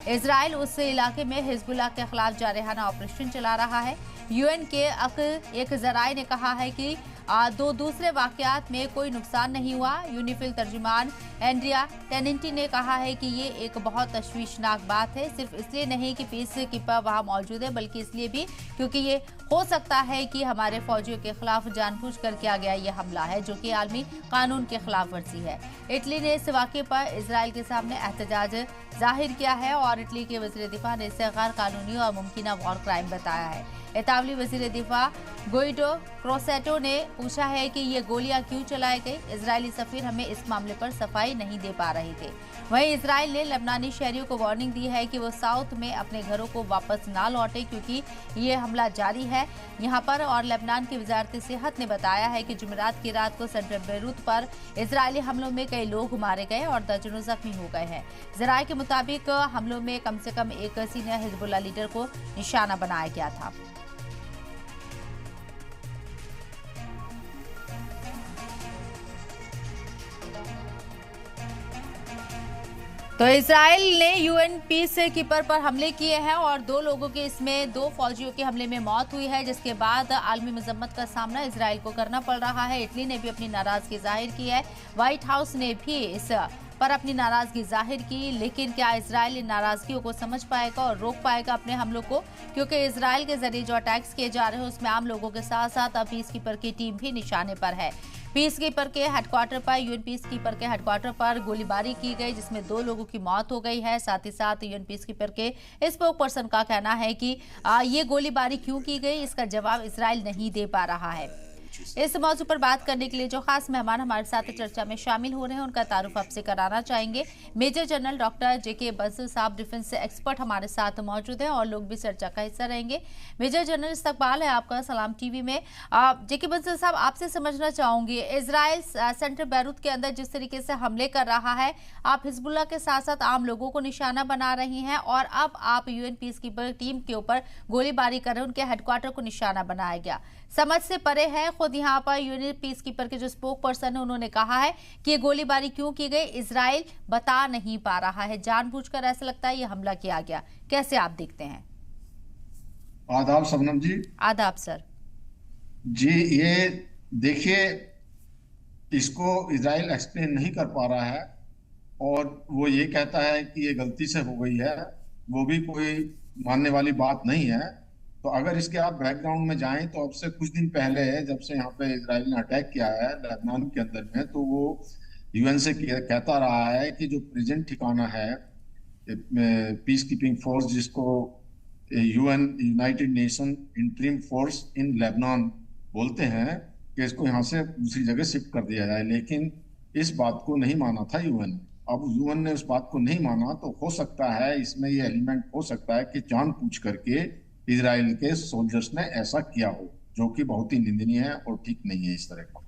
Israel उस इलाके में हिजबुल्लाह के खिलाफ जारहाना ऑपरेशन चला रहा है। यूएन के एक जराये ने कहा है कि दो दूसरे वाकयात में कोई नुकसान नहीं हुआ। यूनिफिल तर्जुमान एंड्रिया टेनेंटी ने कहा है कि ये एक बहुत तशवीशनाक बात है, सिर्फ इसलिए नहीं कि पीस कीपर वहां मौजूद है, बल्कि इसलिए भी क्योंकि ये हो सकता है कि हमारे फौजियों के खिलाफ जानबूझकर किया गया ये हमला है, जो कि आलमी कानून के खिलाफ वर्जी है। इटली ने इस वाक़े पर इसराइल के सामने एहतजाज जाहिर किया है और इटली के वज़ीर दिफा ने इसे गैर कानूनी और मुमकिन वॉर क्राइम बताया है। इतालवी वज़ीर दिफा गुइडो क्रोसेटो ने पूछा है कि ये गोलियां क्यों चलाई गई। इजरायली सफीर हमें इस मामले पर सफाई नहीं दे पा रहे थे। वहीं इजराइल ने लेबनानी शहरियों को वार्निंग दी है कि वो साउथ में अपने घरों को वापस ना लौटे, क्योंकि ये हमला जारी है यहाँ पर। और लेबनान की वजारत सेहत ने बताया है कि जुमेरात की रात को सेंट्रल बेरूत पर इजरायली हमलों में कई लोग मारे गए और दर्जनों जख्मी हो गए हैं। जराये के मुताबिक हमलों में कम से कम एक सीनियर हिजबुल्लाह लीडर को निशाना बनाया गया था। तो इजराइल ने यूएन पीस कीपर पर हमले किए हैं और दो लोगों के इसमें दो फौजियों के हमले में मौत हुई है, जिसके बाद आलमी मजम्मत का सामना इजराइल को करना पड़ रहा है। इटली ने भी अपनी नाराजगी जाहिर की है। व्हाइट हाउस ने भी इस पर अपनी नाराजगी जाहिर की, लेकिन क्या इजराइल इन नाराजगियों को समझ पाएगा और रोक पाएगा अपने हमलों को? क्योंकि इजराइल के जरिए जो अटैक्स किए जा रहे हैं उसमें आम लोगों के साथ साथ अब पीस कीपर की टीम भी निशाने पर है। पीस कीपर के हेडक्वार्टर पर यूएन पीस कीपर के हेडक्वार्टर पर गोलीबारी की गई, जिसमें दो लोगों की मौत हो गई है। साथ ही साथ यूएन पीस कीपर के स्पोक पर्सन का कहना है कि ये गोलीबारी क्यों की गई, इसका जवाब इजराइल नहीं दे पा रहा है। इस मौजू पर बात करने के लिए जो खास मेहमान हमारे साथ चर्चा में शामिल हो रहे हैं, उनका तारुफ आपसे कराना चाहेंगे। मेजर जनरल डॉक्टर जेके बंसल साहब, डिफेंस एक्सपर्ट हमारे साथ मौजूद हैं और लोग भी चर्चा का हिस्सा रहेंगे। मेजर जनरल, इस्तकबाल है आपका सलाम टीवी में। जेके बंसल साहब, आपसे समझना चाहूंगी, इजराइल सेंट्रल बेरूत के अंदर जिस तरीके से हमले कर रहा है, आप हिजबुल्लाह के साथ साथ आम लोगों को निशाना बना रही हैं और अब आप यूएन पीस कीपर टीम के ऊपर गोलीबारी कर रहे हैं, उनके हेडक्वार्टर को निशाना बनाया गया। समझ से परे है। खुद यहाँ पर यूएन पीस कीपर के जो स्पोक पर्सन है उन्होंने कहा है कि ये गोलीबारी क्यों की गई इजराइल बता नहीं पा रहा है, जानबूझकर ऐसा लगता है ये हमला किया गया। कैसे आप देखते हैं? आदाब शबनम जी। आदाब सर जी, ये देखिए, इसको इजराइल एक्सप्लेन नहीं कर पा रहा है और वो ये कहता है कि ये गलती से हो गई है, वो भी कोई मानने वाली बात नहीं है। तो अगर इसके आप बैकग्राउंड में जाएं तो अब से कुछ दिन पहले, जब से यहाँ पे इजराइल ने अटैक किया है लेबनान के अंदर में, तो वो यूएन से कहता रहा है कि जो प्रेजेंट ठिकाना है पीस कीपिंग फोर्स, जिसको UN United nation interim force in Lebanon बोलते हैं, कि इसको यहाँ से दूसरी जगह शिफ्ट कर दिया जाए। लेकिन इस बात को नहीं माना था यूएन। अब यूएन ने उस बात को नहीं माना तो हो सकता है इसमें ये एलिमेंट हो सकता है कि जानबूझ करके इजराइल के सोल्जर्स ने ऐसा किया हो, जो कि बहुत ही निंदनीय है और ठीक नहीं है इस तरह का।